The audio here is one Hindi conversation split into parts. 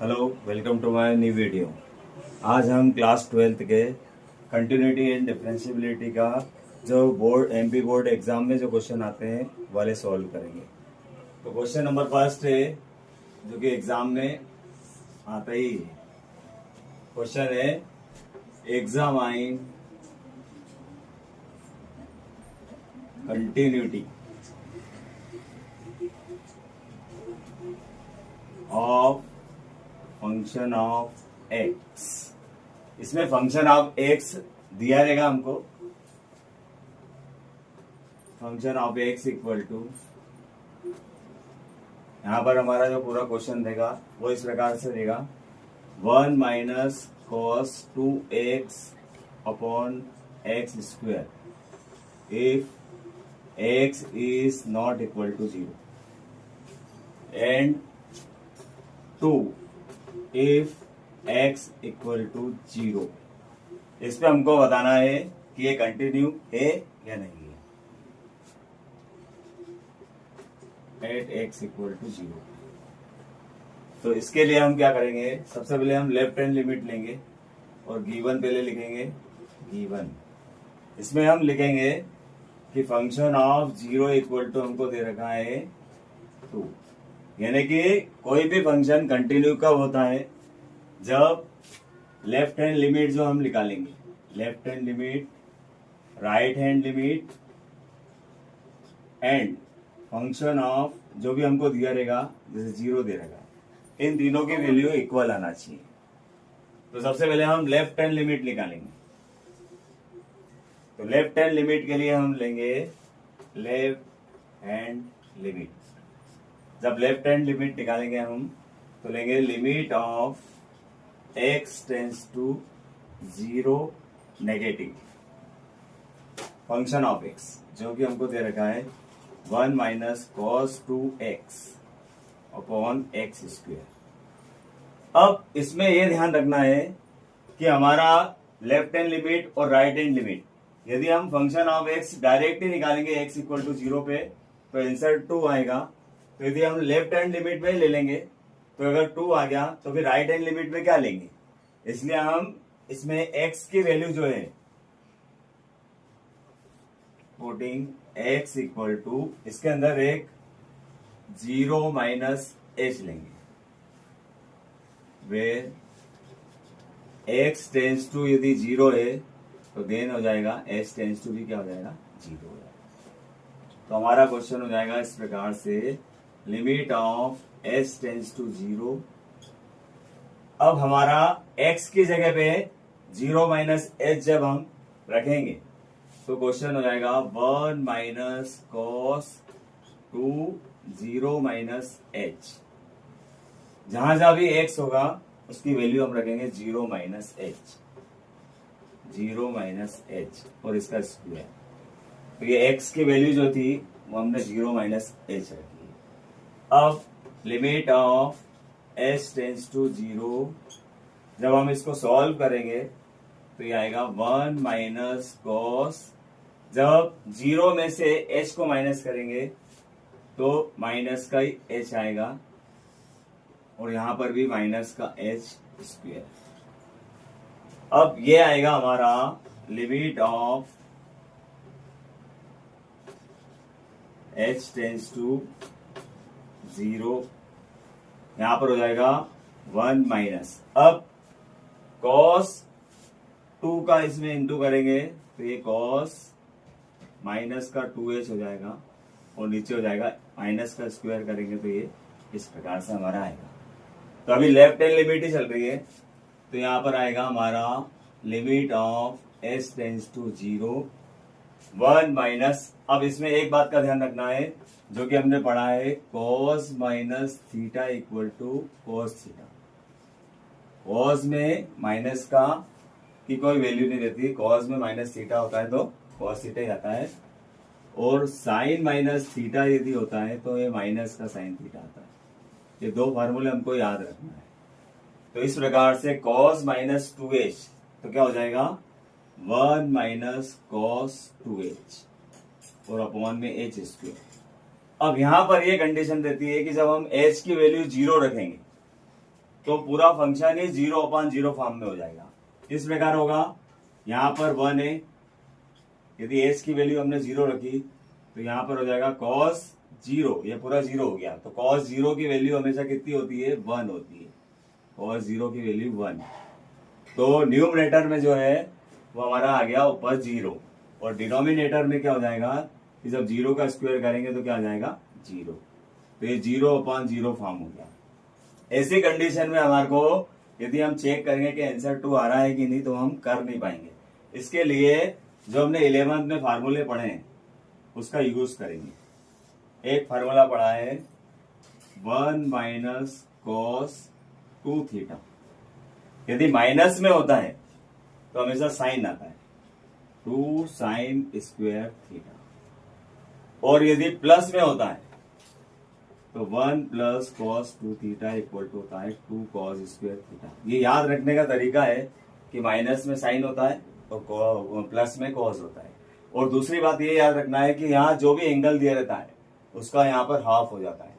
Hello, welcome to my new video. आज हम क्लास 12th के कंटिन्यूटी एंड डिफरेंशियबिलिटी का जो बोर्ड एमपी बोर्ड एग्जाम में जो क्वेश्चन आते हैं वाले सॉल्व करेंगे। तो क्वेश्चन नंबर फर्स्ट है जो कि एग्जाम में आता ही है। क्वेश्चन है examine continuity of function of x. इसमें फंक्शन ऑफ एक्स दिया रहेगा हमको। Function of x equal to, यहां पर हमारा जो पूरा क्वेश्चन रहेगा वो इस प्रकार से रहेगा 1 minus cos 2x upon x square if x is not equal to 0 and 2 if x equal to 0। इस पे हमको बताना है कि ये कंटिन्यू है या नहीं है एट एक्स इक्वल टू 0। तो इसके लिए हम क्या करेंगे, सबसे पहले हम लेफ्ट हैंड लिमिट लेंगे और गिवन पहले लिखेंगे गिवन। इसमें हम लिखेंगे कि फंक्शन ऑफ 0 इक्वल टू हमको दे रखा है 2। यानी कि कोई भी फंक्शन कंटिन्यू कब होता है, जब लेफ्ट हैंड लिमिट जो हम निकालेंगे, left hand limit, right hand limit and function of जो भी हमको दिया रहेगा, जैसे 0 दे रहेगा, इन तीनों की वैल्यू इक्वल आना चाहिए। तो सबसे पहले हम लेफ्ट हैंड लिमिट निकालेंगे। तो लेफ्ट हैंड लिमिट के लिए हम लेंगे लेफ्ट हैंड लिमिट। जब लेफ्ट हैंड लिमिट निकालेंगे हम तो लेंगे limit of x tends to 0 negative function of x जो कि हमको दे रखा है 1 minus cos 2x upon x square. अब इसमें यह ध्यान रखना है कि हमारा लेफ्ट हैंड लिमिट और राइट हैंड लिमिट, यदि हम फंक्शन ऑफ एक्स डायरेक्ट ही निकालेंगे x इक्वल टू 0 पे तो आंसर 2 आएगा। तो यदि हम लेफ्ट हैंड लिमिट में ले लेंगे तो अगर 2 आ गया तो फिर राइट हैंड लिमिट में क्या लेंगे, इसलिए हम इसमें x की वैल्यू जो है पुटिंग x इक्वल टू, इसके अंदर एक 0 माइनस h लेंगे वेर x टेंस टू यदि 0 है तो देन हो जाएगा h टेंस टू भी क्या हो जाएगा 0 हो जाएगा। तो हमारा क्वेश्चन हो जाएगा इस प्रकार से limit of h tends to 0। अब हमारा x की जगह पे 0 माइनस h जब हम रखेंगे तो क्वेश्चन हो जाएगा 1 माइनस कॉस 2 0 माइनस h। जहां जहां भी x होगा उसकी वैल्यू हम रखेंगे 0 माइनस h, 0 माइनस h और इसका स्क्वायर। तो ये x की वैल्यू जो थी वो हमने 0 माइनस h रखी। अब limit of h tends to 0, जब हम इसको सॉल्व करेंगे तो ये आएगा 1 माइनस कॉस, जब 0 में से h को माइनस करेंगे तो माइनस का ही h आएगा और यहां पर भी माइनस का h स्क्वायर। अब ये आएगा हमारा limit of h tends to 0, यहां पर हो जाएगा 1 माइनस, अब cos 2 का इसमें इंटू करेंगे तो ये cos माइनस का 2h हो जाएगा और नीचे हो जाएगा माइनस का स्क्वायर करेंगे तो ये इस प्रकार से हमारा आएगा। तो अभी लेफ्ट हैंड लिमिट ही चल रही है तो यहां पर आएगा हमारा limit of h tends to 0 1 minus, अब इसमें एक बात का ध्यान रखना है जो कि हमने पढ़ा है cos minus theta equal to cos theta. cos में माइनस का की कोई वैल्यू नहीं रहती, cos में माइनस थीटा होता है तो cos थीटा ही आता है, और साइन माइनस थीटा यदि होता है तो ये माइनस का साइन थीटा आता है। ये दो फार्मूले हमको याद रखना है। तो इस प्रकार से cos माइनस 2h तो क्या हो जाएगा 1 माइनस कॉस 2h और अपॉन में h स्क्वायर। अब यहां पर ये कंडीशन देती है कि जब हम h की वैल्यू 0 रखेंगे तो पूरा फंक्शन ही 0/0 फॉर्म में हो जाएगा। इस प्रकार होगा, यहाँ पर 1 है, यदि एच की वैल्यू हमने 0 रखी तो यहाँ पर हो जाएगा cos 0, ये पूरा 0 हो गया। तो cos 0 की वैल्यू हमेशा कितनी होती है, 1 होती है। cos 0 की वैल्यू 1, तो न्यूमरेटर में जो है वो हमारा आ गया ऊपर 0, और डिनोमिनेटर में क्या हो जाएगा कि जब 0 का स्क्वायर करेंगे तो क्या आ जाएगा 0, तो ये 0/0 फॉर्म हो गया। ऐसी कंडीशन में हमारे को यदि हम चेक करेंगे कि आंसर 2 आ रहा है कि नहीं, तो हम कर नहीं पाएंगे। इसके लिए जो हमने 11th में फार्मूले पढ़े हैं उसका यूज करेंगे। एक फार्मूला पढ़ा है 1 - cos 2 थीटा। यदि माइनस में होता है तो हमेशा साइन आता है, 2 sin स्क्वायर थीटा, और यदि प्लस में होता है तो 1 + cos 2 थीटा इक्वल टू होता है 2 cos स्क्वायर थीटा। ये याद रखने का तरीका है कि माइनस में साइन होता है और प्लस में cos होता है। और दूसरी बात ये याद रखना है कि यहाँ जो भी एंगल दिया रहता है उसका यहाँ पर हाफ हो जाता है।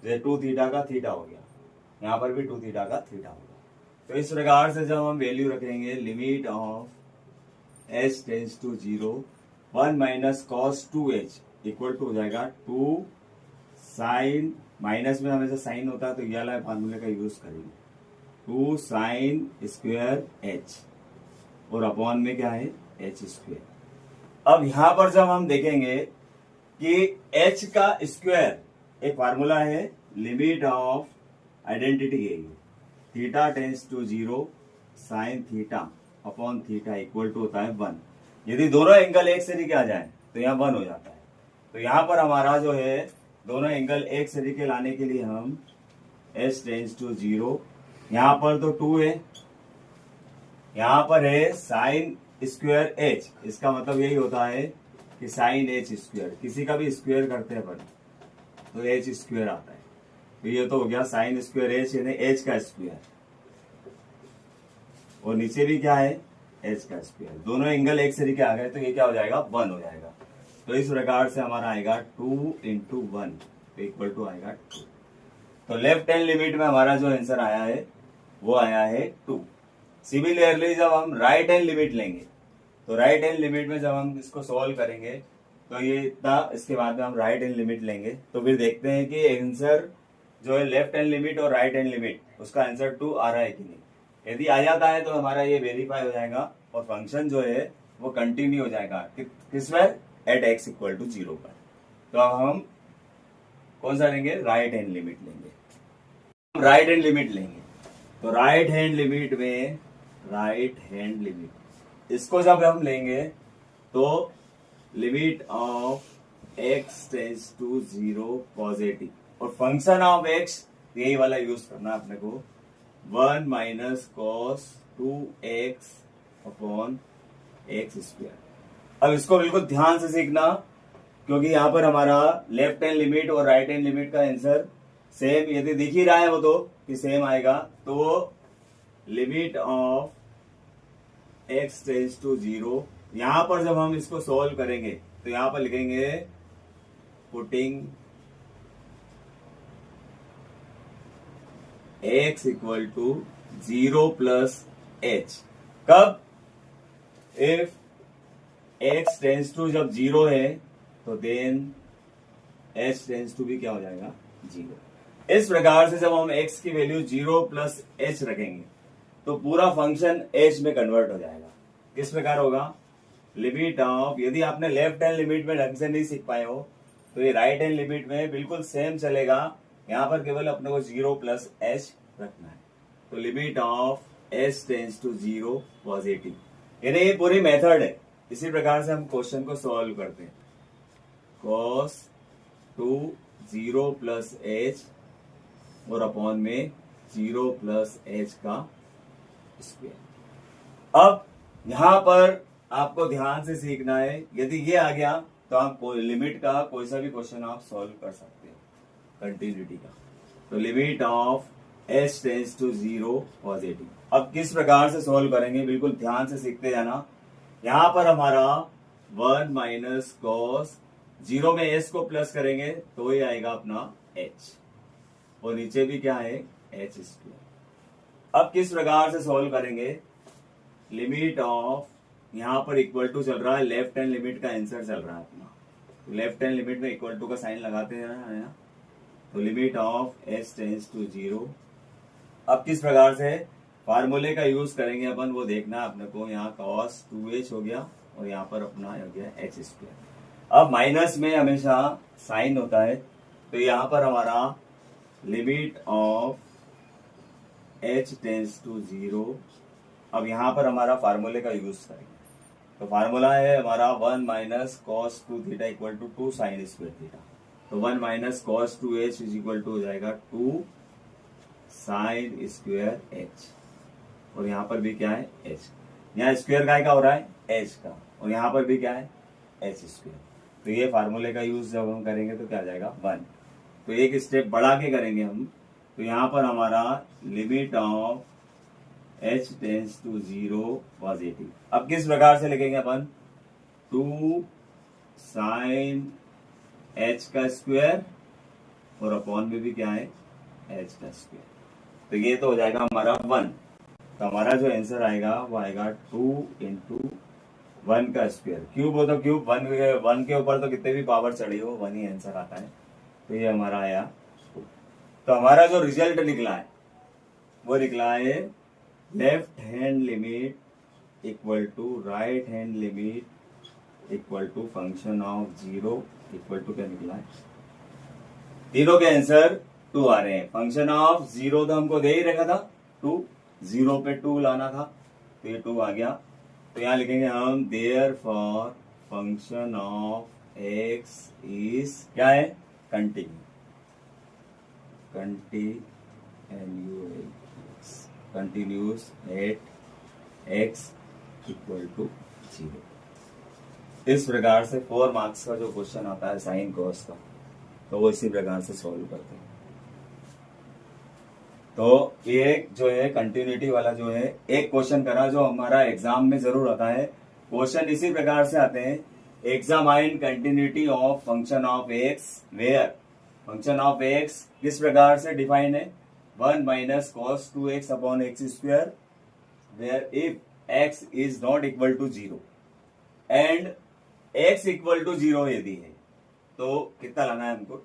जैसे 2 थीटा का थीटा हो गया, यहाँ पर भी 2 थीटा का थीटा होगा। तो इस प्रकार से जब हम वैल्यू रखेंगे limit of h tends to 0, 1 - cos 2h equal to हो जाएगा 2 sin, माइनस में हमेशा साइन होता है तो ये वाला फार्मूले का यूज करेंगे, 2 sin स्क्वायर h, और अपॉन में क्या है h स्क्वायर। अब यहां पर जब हम देखेंगे कि h का स्क्वायर, एक फार्मूला है लिमिट ऑफ आइडेंटिटी है, theta tends to 0 sine theta upon theta equal to होता है 1। यदि दोनों एंगल एक तरीके आ जाए तो यहाँ 1 हो जाता है। तो यहाँ पर हमारा जो है दोनों एंगल एक तरीके लाने के लिए हम h टेंड्स टू 0, यहाँ पर तो 2 है, यहाँ पर है साइन स्क्वायर h, इसका मतलब यही होता है कि साइन h स्क्वायर, किसी का भी स्क्वायर करते हैं अपन तो h स्क्वायर आता है। तो ये तो हो गया साइन स्क्वायर h यानी h का स्क्वायर, और नीचे भी क्या है h का स्क्वायर। दोनों एंगल एक तरीके आ गए तो ये क्या हो जाएगा 1 हो जाएगा। तो इस प्रकार से हमारा आएगा 2 × 1 तो इक्वल टू आएगा 2। तो लेफ्ट हैंड लिमिट में हमारा जो आंसर आया है वो आया है 2। सिमिलरली जब हम राइट हैंड लिमिट लेंगे तो राइट हैंड लिमिट में जब हम इसको सॉल्व करेंगे तो ये इतना, इसके बाद में हम राइट हैंड लिमिट लेंगे तो फिर देखते हैं कि आंसर जो है लेफ्ट हैंड लिमिट और राइट हैंड लिमिट उसका आंसर 2 आ रहा है कि नहीं। यदि आ जाता है तो हमारा ये वेरीफाई हो जाएगा और फंक्शन जो है वो कंटिन्यू हो जाएगा किस पर, एट x इक्वल टू 0 पर। तो अब हम कौन सा लेंगे, राइट हैंड लिमिट लेंगे। हम राइट हैंड लिमिट लेंगे तो राइट हैंड लिमिट में, राइट हैंड लिमिट इसको जब हम लेंगे तो limit of x tends to 0 positive, और फंक्शन ऑफ x यही वाला यूज करना है अपने को, 1 - cos 2x upon x square. अब इसको बिल्कुल ध्यान से सीखना क्योंकि यहाँ पर हमारा लेफ्ट हैंड लिमिट और राइट हैंड लिमिट का आंसर सेम, यदि दिख ही रहा है वो तो कि सेम आएगा। तो limit of x tends to 0, यहां पर जब हम इसको सॉल्व करेंगे तो यहां पर लिखेंगे putting x equal to 0 + h। कब, इफ x टेंड्स टू जब 0 है तो देन h टेंड्स टू भी क्या हो जाएगा 0। इस प्रकार से जब हम x की वैल्यू 0 + h रखेंगे तो पूरा फंक्शन h में कन्वर्ट हो जाएगा। किस प्रकार होगा, लिमिट ऑफ, यदि आपने लेफ्ट हैंड लिमिट में ढंग से नहीं सीख पाए हो तो ये राइट हैंड लिमिट में बिल्कुल सेम चलेगा, यहां पर केवल अपने को 0 + h रखना है। तो limit of h tends to 0 positive, यानी ये पूरी मेथड है। इसी प्रकार से हम क्वेश्चन को सॉल्व करते हैं, cos 2 0 + h और अपॉन में 0 + h का स्क्वायर। अब यहां पर आपको ध्यान से सीखना है, यदि ये आ गया तो आप लिमिट का कोई सा भी क्वेश्चन आप सॉल्व कर सकते हो कंटिन्यूटी का। तो limit of h tends to 0 positive, अब किस प्रकार से सॉल्व करेंगे बिल्कुल ध्यान से सीखते जाना। यहां पर हमारा 1 - cos 0 में s को प्लस करेंगे तो ये आएगा अपना h, और नीचे भी क्या है h स्क्वायर। अब किस प्रकार से सॉल्व करेंगे, लिमिट ऑफ, यहां पर इक्वल टू चल रहा है, लेफ्ट हैंड लिमिट का आंसर चल रहा है अपना, लेफ्ट हैंड लिमिट में इक्वल टू का साइन लगाते हैं ना, तो limit of H tends to 0। अब किस प्रकार से फार्मूले का यूज करेंगे अपन, वो देखना है अपने को। यहाँ cos 2h हो गया और यहाँ पर अपना हो गया h स्क्वायर। अब माइनस में हमेशा साइन होता है, तो यहाँ पर हमारा limit of h tends to 0। अब यहाँ पर हमारा फार्मूले का यूज करेंगे, तो फार्मूला है हमारा 1 minus cos 2 theta equal to 2 sine square theta. तो 1 minus cos 2h is equal to हो जाएगा 2 साइन स्क्वायर h, और यहाँ पर भी क्या है h, यहाँ स्क्वायर का हो रहा है h का, और यहाँ पर भी क्या है h स्क्वायर। तो ये फार्मूले का यूज जब हम करेंगे तो क्या आ जाएगा 1। तो एक स्टेप बढ़ा के करेंगे हम, तो यहाँ पर हमारा limit of h tends to 0 positive. अब किस प्रकार से लिखेंगे अपन, 2 साइन h का स्क्वायर और अपॉन में भी क्या है h का स्क्वायर। तो ये तो हो जाएगा हमारा 1। तो हमारा जो आंसर आएगा वो आएगा 2 इंटू 1 का स्क्वायर, क्यूब हो तो क्यूब, 1 के ऊपर तो कितने भी पावर चढ़ी हो 1 ही आंसर आता है। तो ये हमारा आया 2। तो हमारा जो रिजल्ट निकला है वो निकला है left hand limit equal to right hand limit equal to function of 0 equal to क्या निकला है, तीनों के आंसर 2 आ रहे हैं। फंक्शन ऑफ 0 तो हमको दे ही रखा था 2, 0 पे 2 लाना था, तो ये 2 आ गया। तो यहां लिखेंगे हम therefore function of x is क्या है, continue, continuous at x equal to 0। इस प्रकार से 4 मार्क्स का जो क्वेश्चन आता है साइन कॉस का, तो वो इसी प्रकार से सॉल्व करते हैं। तो ये जो है कंटिन्यूटी वाला जो है एक क्वेश्चन करा जो हमारा एग्जाम में जरूर आता है। क्वेश्चन इसी प्रकार से आते हैं, examine continuity of function of x where function of x किस प्रकार से डिफाइन है, 1 minus cos 2x upon x square where if x is not equal to 0 and x equal to 0 यदि है तो कितना लाना है हमको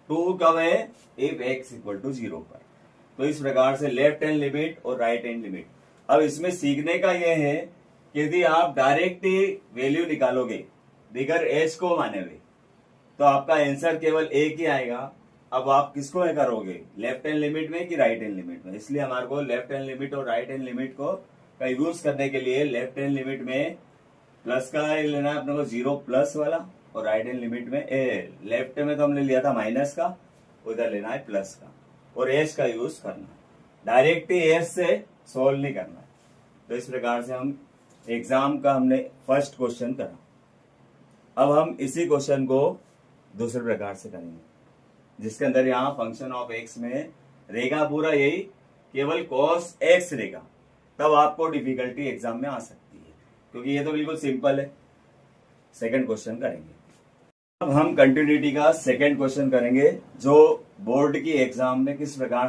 2 कब है, इफ x इक्वल टू 0 पर। तो इस प्रकार से लेफ्ट हैंड लिमिट और राइट हैंड लिमिट। अब इसमें सीखने का यह है कि यदि आप डायरेक्ट वैल्यू निकालोगे बिगर एच को माने हुए तो आपका आंसर केवल एक ही आएगा। अब आप किसको करोगे, लेफ्ट हैंड लिमिट में कि राइट हैंड लिमिट में। इसलिए हमारे को लेफ्ट हैंड लिमिट और राइट हैंड लिमिट को का यूज करने के लिए लेफ्ट हैंड लिमिट में प्लस का लेना है अपने को 0 प्लस वाला, और राइट हैंड लिमिट में लेफ्ट में तो हमने लिया था माइनस का, उधर लेना है प्लस का, और एस का यूज करना है। डायरेक्ट एस से सोल्व नहीं करना है। तो इस प्रकार से हम एग्जाम का हमने फर्स्ट क्वेश्चन करा। अब हम इसी क्वेश्चन को दूसरे प्रकार से करेंगे, जिसके अंदर यहाँ फंक्शन ऑफ एक्स में रहेगा पूरा यही, केवल कॉस एक्स रहेगा। तब आपको डिफिकल्टी एग्जाम में आ सकती है, क्योंकि ये तो बिल्कुल सिंपल है। सेकंड क्वेश्चन करेंगे। अब हम कंटिन्यूटी का सेकंड क्वेश्चन करेंगे, जो बोर्ड की एग्जाम में किस प्रकार